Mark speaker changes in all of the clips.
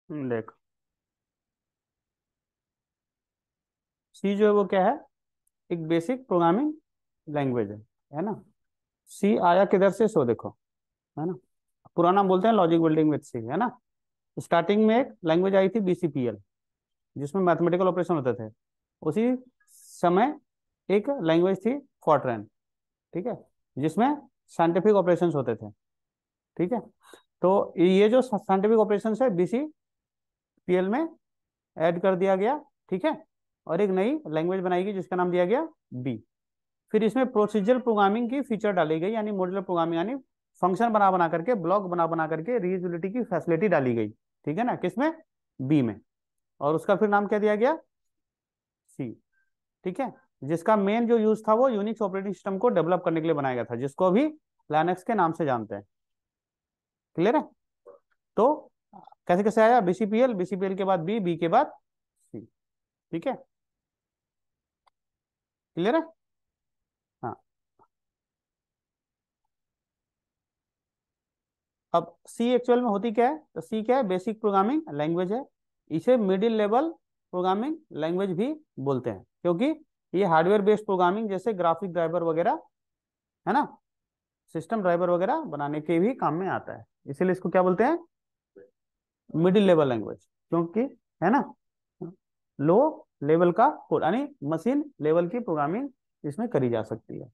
Speaker 1: देख, सी जो है वो क्या है, एक बेसिक प्रोग्रामिंग लैंग्वेज है ना। सी आया किधर से, सो देखो, है ना। पुराना बोलते हैं लॉजिक बिल्डिंग विद सी, है ना। स्टार्टिंग में एक लैंग्वेज आई थी बीसीपीएल, जिसमें मैथमेटिकल ऑपरेशन होते थे। उसी समय एक लैंग्वेज थी फॉर्ट्रैन, ठीक है, जिसमें साइंटिफिक ऑपरेशंस होते थे। ठीक है, तो ये जो साइंटिफिक ऑपरेशंस है बीसीपीएल में ऐड कर दिया गया। ठीक है, और एक नई लैंग्वेज बनाई गई जिसका नाम दिया गया बी। फिर इसमें प्रोसीजरल प्रोग्रामिंग की फीचर डाली गई, यानी मॉड्यूलर प्रोग्रामिंग, यानी फंक्शन बना बना करके, ब्लॉक बना बना करके रीयूजेबिलिटी की फैसिलिटी डाली गई। ठीक है ना, किसमें, बी में। और उसका फिर नाम क्या दिया गया, सी। ठीक है, जिसका मेन जो यूज था वो यूनिक्स ऑपरेटिंग सिस्टम को डेवलप करने के लिए बनाया गया था, जिसको अभी लाइनक्स के नाम से जानते हैं। क्लियर है। तो कैसे कैसे आया, बीसीपीएल, बीसीपीएल के बाद बी, बी के बाद सी। ठीक है, क्लियर है। हाँ, अब सी एक्चुअल में होती क्या है, तो सी क्या है, बेसिक प्रोग्रामिंग लैंग्वेज है। इसे मिडिल लेवल प्रोग्रामिंग लैंग्वेज भी बोलते हैं, क्योंकि ये हार्डवेयर बेस्ड प्रोग्रामिंग जैसे ग्राफिक ड्राइवर वगैरह, है ना, सिस्टम ड्राइवर वगैरह बनाने के भी काम में आता है। इसीलिए इसको क्या बोलते हैं, मिडिल लेवल लैंग्वेज, क्योंकि, है ना, लो लेवल का कोड, यानी मशीन लेवल की प्रोग्रामिंग इसमें करी जा सकती है।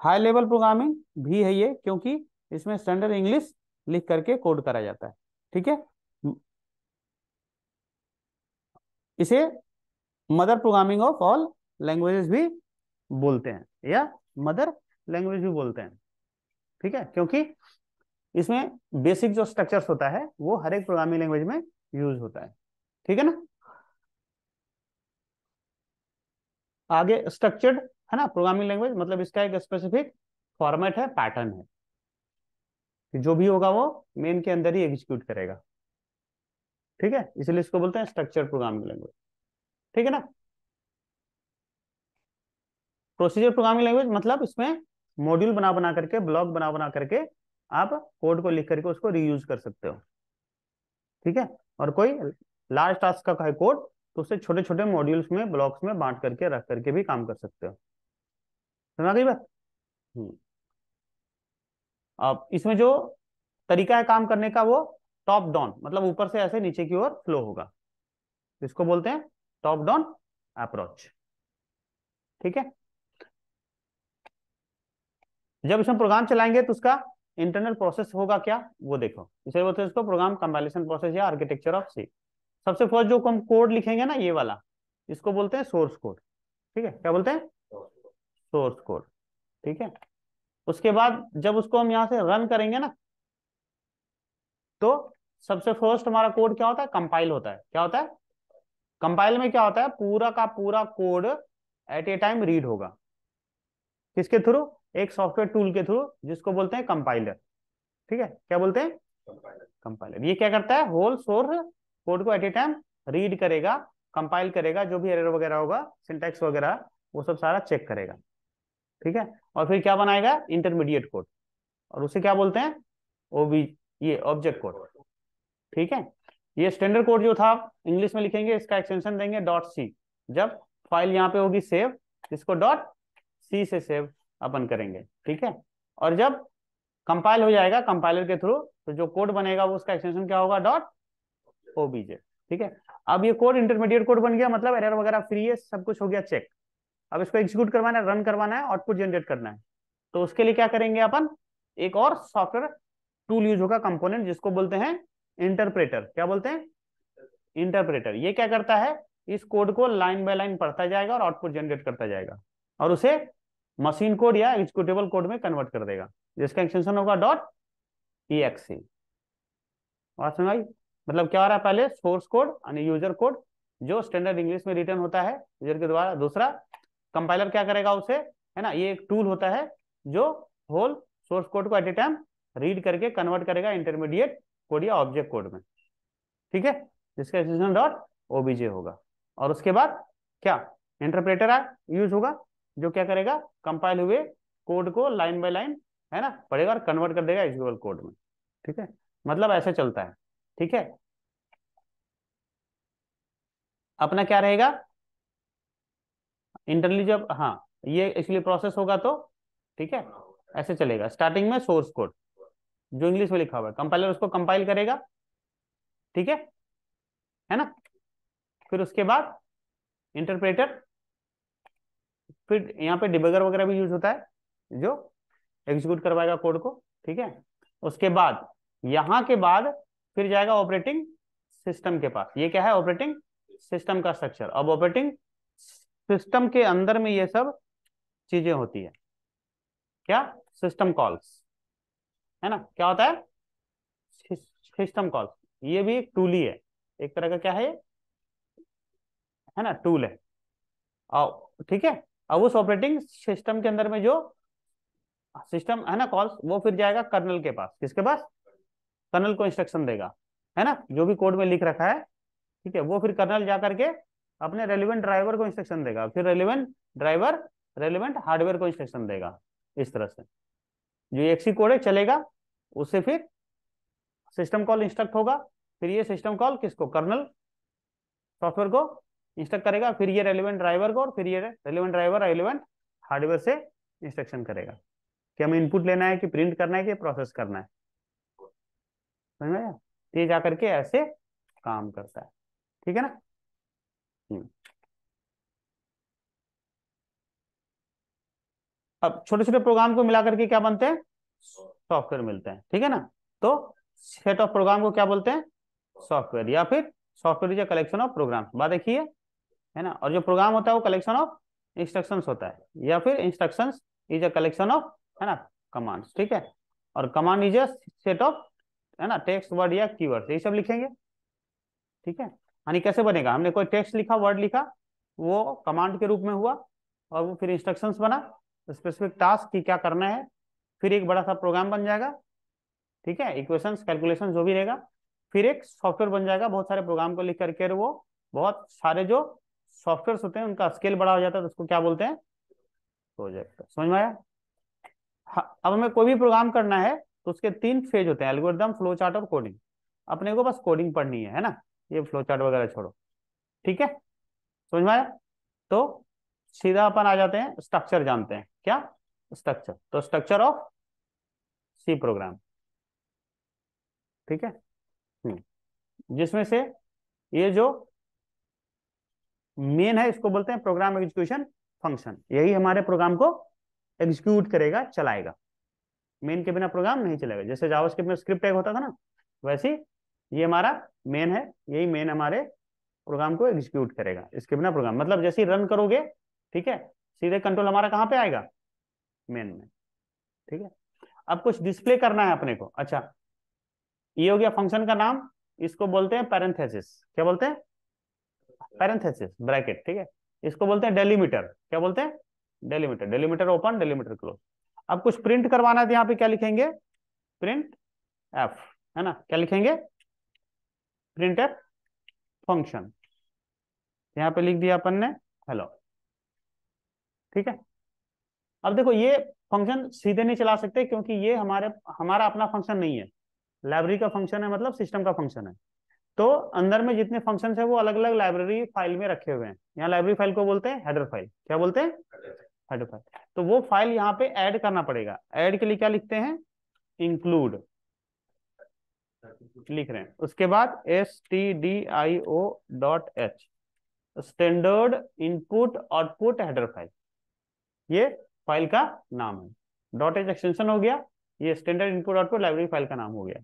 Speaker 1: हाई लेवल प्रोग्रामिंग भी है ये, क्योंकि इसमें स्टैंडर्ड इंग्लिश लिख करके कोड करा जाता है। ठीक है, इसे mother programming of all languages भी बोलते हैं, या मदर लैंग्वेज भी बोलते हैं। ठीक है, क्योंकि इसमें बेसिक जो स्ट्रक्चर्स होता है वो हर एक प्रोग्रामिंग लैंग्वेज में यूज होता है। ठीक है ना। आगे स्ट्रक्चर्ड, है ना, प्रोग्रामिंग लैंग्वेज मतलब इसका एक स्पेसिफिक फॉर्मेट है, पैटर्न है, कि जो भी होगा वो मेन के अंदर ही एग्जीक्यूट करेगा। ठीक है, इसलिए इसको बोलते हैं स्ट्रक्चर्ड प्रोग्रामिंग लैंग्वेज। ठीक है ना। प्रोसीजर प्रोग्रामिंग लैंग्वेज मतलब इसमें मॉड्यूल बना बना करके, ब्लॉक बना बना करके आप कोड को लिख करके उसको रीयूज कर सकते हो। ठीक है, और कोई लार्ज टास्क का है कोड, तो उसे छोटे छोटे मॉड्यूल्स में, ब्लॉक्स में बांट करके रख करके भी काम कर सकते हो। समझ गई बात। हम्म। अब इसमें जो तरीका है काम करने का, वो टॉप डाउन, मतलब ऊपर से ऐसे नीचे की ओर फ्लो होगा, इसको बोलते हैं टॉप डाउन अप्रोच। ठीक है, जब इसमें प्रोग्राम चलाएंगे तो उसका इंटरनल प्रोसेस होगा क्या, वो देखो, इसे बोलते हैं इसको प्रोग्राम कंपाइलेशन प्रोसेस या आर्किटेक्चर ऑफ सी। सबसे फर्स्ट जो हम कोड लिखेंगे ना, ये वाला, इसको बोलते हैं सोर्स कोड। ठीक है, क्या बोलते हैं, सोर्स कोड। ठीक है, उसके बाद जब उसको हम यहाँ से रन करेंगे ना, तो सबसे फर्स्ट हमारा कोड क्या होता है, कंपाइल होता है। क्या होता है, कंपाइल में क्या होता है, पूरा का पूरा code at a time read होगा। किसके थ्रू, एक सॉफ्टवेयर टूल के थ्रू, जिसको बोलते हैं कंपाइलर। ठीक है, क्या बोलते हैं, कंपाइलर। ये क्या करता है, होल सोर्स कोड को एट ए टाइम रीड करेगा, कंपाइल करेगा, जो भी एरर वगैरह होगा, सिंटैक्स वगैरह, वो सब सारा चेक करेगा। ठीक है, और फिर क्या बनाएगा, इंटरमीडिएट कोड, और उसे क्या बोलते हैं, ओबी, ये ऑब्जेक्ट कोड। ठीक है, ये स्टैंडर्ड कोड जो था आप इंग्लिश में लिखेंगे, इसका एक्सटेंशन देंगे डॉट सी। जब फाइल यहाँ पे होगी सेव, इसको डॉट सी से सेव अपन करेंगे। ठीक है, और जब कंपाइल हो जाएगा कंपाइलर के थ्रू, तो जो कोड बनेगा वो उसका एक्सटेंशन क्या होगा, डॉट ओबीजे। ठीक है, अब ये कोड इंटरमीडिएट कोड बन गया, मतलब एरर वगैरह फ्री है, सब कुछ हो गया चेक। अब इसको एग्जीक्यूट करवाना है, रन करवाना है, आउटपुट जनरेट करना है। तो उसके लिए क्या करेंगे अपन, एक और सॉफ्टवेयर टूल यूज होगा, कंपोनेंट, जिसको बोलते हैं इंटरप्रेटर। क्या बोलते हैं, इंटरप्रेटर। ये क्या करता है, इस कोड को लाइन बाय लाइन पढ़ता जाएगा और आउटपुट जनरेट करता जाएगा, और उसे मशीन कोड या एग्जीक्यूटेबल कोड में कन्वर्ट कर देगा, जिसका एक्सटेंशन होगा डॉट ई एक्स। बात समझ आई। मतलब क्या हो रहा है, पहले सोर्स कोड यानी यूजर कोड, जो स्टैंडर्ड इंग्लिश में रिटर्न होता है यूजर के द्वारा। दूसरा, कंपाइलर क्या करेगा उसे, है ना, ये एक टूल होता है जो होल सोर्स कोड को एट ए टाइम रीड करके कन्वर्ट करेगा इंटरमीडिएट कोड या ऑब्जेक्ट कोड में। ठीक है, जिसका एक्सटेंशन डॉट ओबीजे होगा। और उसके बाद क्या, इंटरप्रेटर यूज होगा, जो क्या करेगा, कंपाइल हुए कोड को लाइन बाय लाइन, है ना, पढ़ेगा और कन्वर्ट कर देगा एग्जीक्यूटेबल कोड में। ठीक है, मतलब ऐसे चलता है। ठीक है, अपना क्या रहेगा इंटरनली जब, हाँ ये इसलिए प्रोसेस होगा तो ठीक है ऐसे चलेगा। स्टार्टिंग में सोर्स कोड जो इंग्लिश में लिखा हुआ है, कंपाइलर उसको कंपाइल करेगा, ठीक है ना। फिर उसके बाद इंटरप्रेटर, फिर यहाँ पे डिबगर वगैरह भी यूज होता है जो एग्जीक्यूट करवाएगा कोड को, ठीक है। उसके बाद यहाँ के बाद फिर जाएगा ऑपरेटिंग सिस्टम के पास। ये क्या है ऑपरेटिंग सिस्टम का स्ट्रक्चर। अब ऑपरेटिंग सिस्टम के अंदर में ये सब चीजें होती है, क्या सिस्टम कॉल्स, है ना। क्या होता है सिस्टम कॉल्स, ये भी एक टूल ही है, एक तरह का क्या है ना टूल है। और ठीक है, अब उस ऑपरेटिंग सिस्टम के अंदर में जो सिस्टम है ना कॉल्स, वो फिर जाएगा कर्नल के पास। किसके पास, कर्नल को इंस्ट्रक्शन देगा, है ना, जो भी कोड में लिख रखा है, ठीक है। वो फिर कर्नल जा करके अपने रेलिवेंट ड्राइवर को इंस्ट्रक्शन देगा, फिर रेलिवेंट ड्राइवर रेलिवेंट हार्डवेयर को इंस्ट्रक्शन देगा। इस तरह से जो एक सी कोड है चलेगा, उससे फिर सिस्टम कॉल इंस्ट्रक्ट होगा, फिर ये सिस्टम कॉल किसको कर्नल सॉफ्टवेयर को इंस्ट्रक्ट करेगा, फिर ये रेलिवेंट ड्राइवर को, और फिर ये रेलिवेंट ड्राइवर रेलिवेंट हार्डवेयर से इंस्ट्रक्शन करेगा कि हमें इनपुट लेना है कि प्रिंट करना है कि प्रोसेस करना है। समझ में आया? ये जा करके ऐसे काम करता है, ठीक है ना। हम्म। अब छोटे छोटे प्रोग्राम को मिला करके क्या बनते हैं सॉफ्टवेयर मिलते हैं, ठीक है ना। तो सेट ऑफ प्रोग्राम को क्या बोलते हैं सॉफ्टवेयर, या फिर software is a collection of program. बात देखिए, है ना। और जो प्रोग्राम होता है वो कलेक्शन ऑफ इंस्ट्रक्शंस होता है, या फिर instructions is a collection of, है ना, कमांड्स, ठीक है। और command is a set of, है ना, टेक्स्ट वर्ड या कीवर्ड, यही सब लिखेंगे, ठीक है। यानी कैसे बनेगा, हमने कोई टेक्स्ट लिखा वर्ड लिखा, वो कमांड के रूप में हुआ, और वो फिर इंस्ट्रक्शंस बना स्पेसिफिक टास्क की क्या करना है, फिर एक बड़ा सा प्रोग्राम बन जाएगा, ठीक है, इक्वेशंस कैलकुलेशन जो भी रहेगा, फिर एक सॉफ्टवेयर बन जाएगा बहुत सारे प्रोग्राम को लिख करके। वो बहुत सारे जो सॉफ्टवेयर होते हैं उनका स्केल बड़ा हो जाता है, तो उसको क्या बोलते हैं प्रोजेक्ट। समझ में आया? हाँ, अब हमें कोई भी प्रोग्राम करना है तो उसके 3 फेज होते हैं, एल्गोरिथम, फ्लो चार्ट और कोडिंग। अपने को बस कोडिंग पढ़नी है ना, ये फ्लो चार्ट वगैरह छोड़ो, ठीक है। समझ में आया? तो सीधा अपन आ जाते हैं स्ट्रक्चर जानते हैं, क्या स्ट्रक्चर, तो स्ट्रक्चर ऑफ सी प्रोग्राम, ठीक है। जिसमें से ये जो मेन है इसको बोलते हैं प्रोग्राम एग्जीक्यूशन फंक्शन, यही हमारे प्रोग्राम को एग्जीक्यूट करेगा चलाएगा। मेन के बिना प्रोग्राम नहीं चलेगा। जैसे जावास्क्रिप्ट में स्क्रिप्ट टैग होता था ना, वैसे ये हमारा मेन है, यही मेन हमारे प्रोग्राम को एग्जीक्यूट करेगा। इसके बिना प्रोग्राम मतलब जैसे ही रन करोगे, ठीक है, सीधे कंट्रोल हमारा कहाँ पे आएगा मेन में, ठीक है। अब कुछ डिस्प्ले करना है अपने को। अच्छा, ये हो गया फंक्शन का नाम, इसको बोलते हैं पैरेंथेसिस। क्या बोलते हैं पैरेंथेसिस ब्रैकेट, ठीक है। इसको बोलते हैं डेलीमीटर। क्या बोलते हैं delimiter, delimiter open delimiter close. अब कुछ प्रिंट करवाना है तो यहाँ पे क्या लिखेंगे प्रिंट एफ, है ना। क्या लिखेंगे प्रिंट एफ फंक्शन, यहाँ पे लिख दिया अपन ने हेलो, ठीक है। अब देखो ये फंक्शन सीधे नहीं चला सकते क्योंकि ये हमारा अपना फंक्शन नहीं है, लाइब्रेरी का फंक्शन है, मतलब सिस्टम का फंक्शन है। तो अंदर में जितने फंक्शंस है वो अलग अलग लाइब्रेरी फाइल में रखे हुए हैं। यहाँ लाइब्रेरी फाइल को बोलते हैं हेडर फाइल। क्या बोलते हैं हेडर फाइल। तो वो फाइल यहाँ पे ऐड करना पड़ेगा। ऐड के लिए क्या लिखते हैं इंक्लूड लिख रहे हैं, उसके बाद stdio.h standard input output header file, ये फाइल का नाम है। डॉट एच एक्सटेंशन हो गया, ये standard input output library file का नाम हो गया।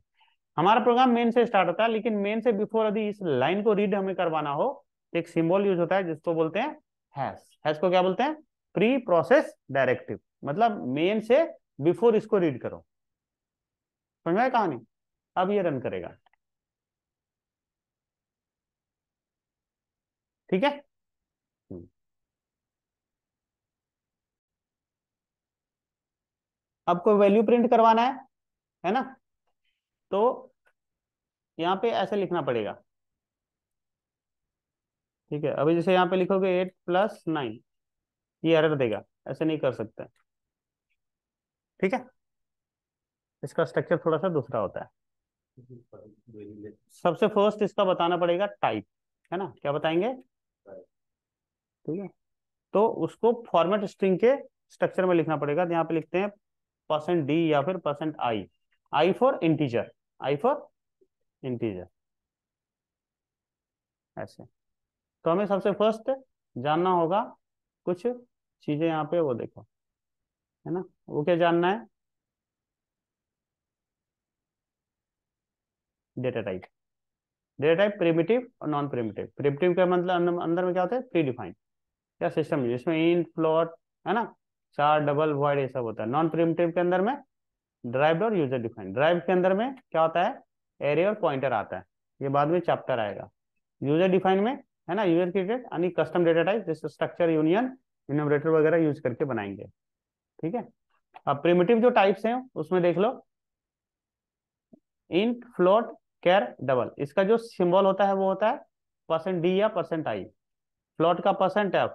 Speaker 1: हमारा प्रोग्राम मेन से स्टार्ट होता है, लेकिन मेन से बिफोर यदि इस लाइन को रीड हमें करवाना हो तो एक सिंबल यूज होता है जिसको बोलते हैं हैश। हैश को क्या बोलते हैं प्री प्रोसेस डायरेक्टिव, मतलब मेन से बिफोर इसको रीड करो। समझ में आया कहानी? अब ये रन करेगा, ठीक है। अब कोई वैल्यू प्रिंट करवाना है ना, तो यहाँ पे ऐसे लिखना पड़ेगा, ठीक है। अभी जैसे यहाँ पे लिखोगे 8+9, ये एरर देगा, ऐसे नहीं कर सकते, ठीक है। इसका स्ट्रक्चर थोड़ा सा दूसरा होता है। सबसे फर्स्ट इसका बताना पड़ेगा टाइप, है ना। क्या बताएंगे ठीक है, तो उसको फॉर्मेट स्ट्रिंग के स्ट्रक्चर में लिखना पड़ेगा। तो यहाँ पे लिखते हैं %d या फिर %i, I for integer, I for integer, ऐसे। तो हमें सबसे फर्स्ट जानना होगा कुछ चीजें, यहाँ पे वो देखो, है ना, वो क्या जानना है, data type. Data type primitive और नॉन प्रिमिटिव। प्रिमिटिव का मतलब अंदर में क्या होता है, प्री डिफाइंड या सिस्टम, जिसमें इंट, फ्लोट, है ना, चार, डबल, वॉइड, ये सब होता है। नॉन प्रिमिटिव के अंदर में ड्राइव्ड और यूजर डिफाइंड। ड्राइव के अंदर में क्या होता है, एरे और पॉइंटर आता है, ये बाद में चैप्टर आएगा। यूजर डिफाइंड में, है ना, यूजर क्रिएटेड यानी कस्टम डेटा टाइप, जैसे स्ट्रक्चर, यूनियन, इन्यूमरेटर वगैरह यूज करके बनाएंगे। ठीक है, अब प्रिमिटिव जो टाइप्स हैं उसमें देख लो, इंट, फ्लोट, कैर, डबल। इसका जो सिंबल होता है वो होता है %d या %i। फ्लोट का %f,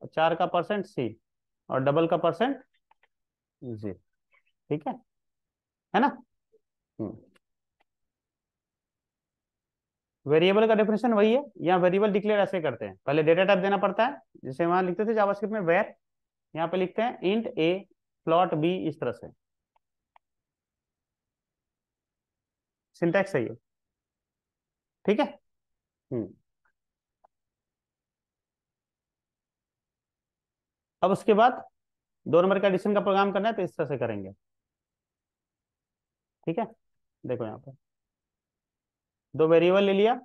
Speaker 1: चार का %c, और डबल का %z। ठीक है ना। हम्म। वेरिएबल का डेफिनेशन वही है, यहाँ वेरिएबल डिक्लेयर ऐसे करते हैं, पहले डेटा टाइप देना पड़ता है, जैसे वहां लिखते थे जावास्क्रिप्ट में वेर, यहाँ पे लिखते हैं इंट a, फ्लोट b, इस तरह से। सिंटैक्स सही है, ठीक है। हम्म। अब उसके बाद 2 नंबर का एडिशन का प्रोग्राम करना है, तो इस तरह से करेंगे। ठीक है, देखो यहाँ पे दो वेरिएबल ले लिया,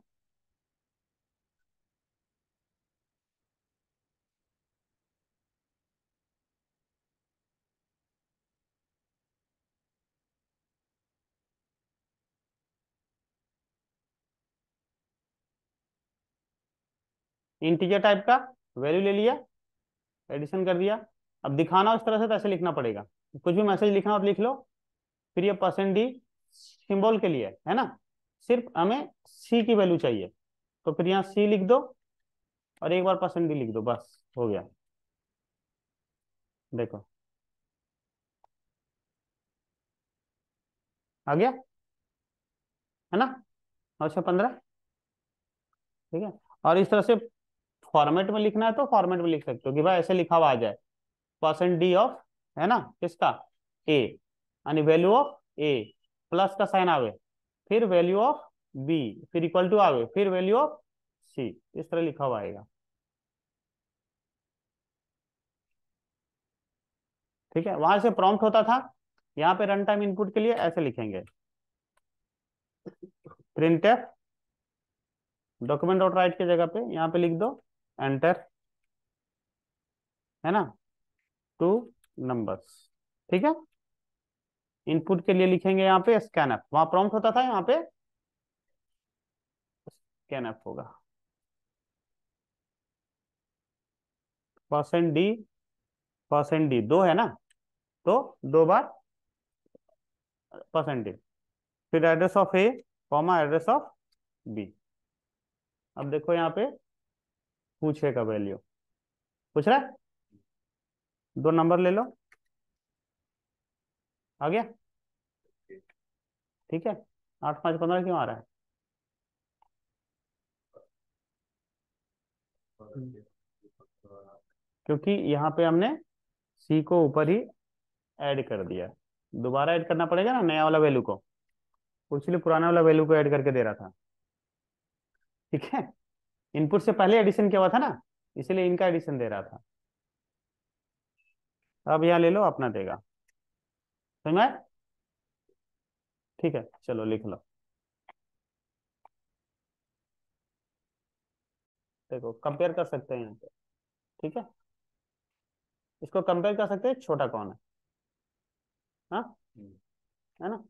Speaker 1: इंटीजर टाइप का वैल्यू ले लिया, एडिशन कर दिया। अब दिखाना उस तरह से, तो ऐसे लिखना पड़ेगा, कुछ भी मैसेज लिखना हो तो लिख लो। फिर ये %d सिंबल के लिए है ना, सिर्फ हमें c की वैल्यू चाहिए, तो फिर यहाँ c लिख दो और एक बार %d लिख दो, बस हो गया। देखो आ गया, है ना, और 15। ठीक है, और इस तरह से फॉर्मेट में लिखना है तो फॉर्मेट में लिख सकते हो कि भाई ऐसे लिखा हुआ आ जाए, %d ऑफ, है ना, किसका, a, यानी वैल्यू ऑफ a, प्लस का साइन आवे, फिर वैल्यू ऑफ b, फिर इक्वल टू आवे, फिर वैल्यू ऑफ c, इस तरह लिखा हुआ आएगा। ठीक है, वहां से प्रॉम्प्ट होता था, यहाँ पे रन टाइम इनपुट के लिए ऐसे लिखेंगे, प्रिंटफ डॉक्यूमेंट डॉट राइट की जगह पे यहाँ पे लिख दो एंटर, है ना, 2 नंबर्स। ठीक है, इनपुट के लिए लिखेंगे यहाँ पे स्कैनफ, वहां प्रॉम्प्ट होता था, यहाँ पे स्कैनफ होगा। %d, %d दो है ना, तो 2 बार %d, फिर address of A, comma address of B. अब देखो यहाँ पे पूछेगा वैल्यू, पूछ रहा है, 2 नंबर ले लो, आ गया। ठीक है, 8, 5, 15 क्यों आ रहा है, क्योंकि यहाँ पे हमने सी को ऊपर ही ऐड कर दिया, दोबारा ऐड करना पड़ेगा ना नया वाला वैल्यू को, इसलिए पुराना वाला वैल्यू को ऐड करके दे रहा था। ठीक है, इनपुट से पहले एडिशन किया हुआ था ना, इसलिए इनका एडिशन दे रहा था। अब यहाँ ले लो, अपना देगा, समझ में आया? ठीक है, चलो लिख लो। देखो कंपेयर कर सकते हैं यहाँ पे, ठीक है, इसको कंपेयर कर सकते हैं, छोटा कौन है, हाँ, है ना,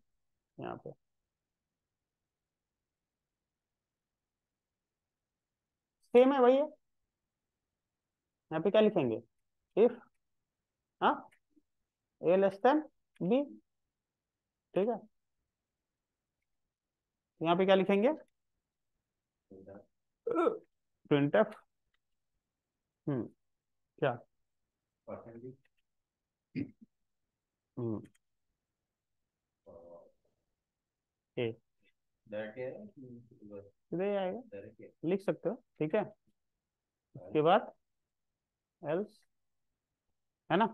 Speaker 1: यहाँ पे सेम है, वही है। यहाँ पे क्या लिखेंगे, इफ, हाँ, ए लेस देन बी। ठीक है, यहाँ पे क्या लिखेंगे, प्रिंटफ, क्या, हम्म, ए, इधर ही आएगा, लिख सकते हो, ठीक है। उसके बाद एल्स, है ना,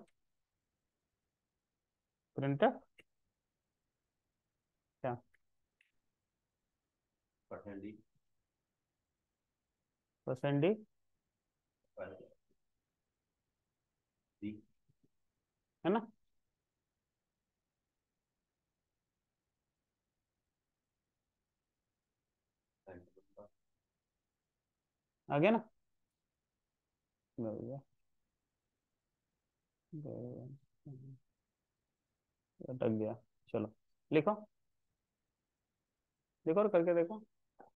Speaker 1: प्रिंट क्या, परसेंट डी, है ना। आ गया ना, बढ़िया, अटक गया। चलो लिखो, देखो और करके देखो।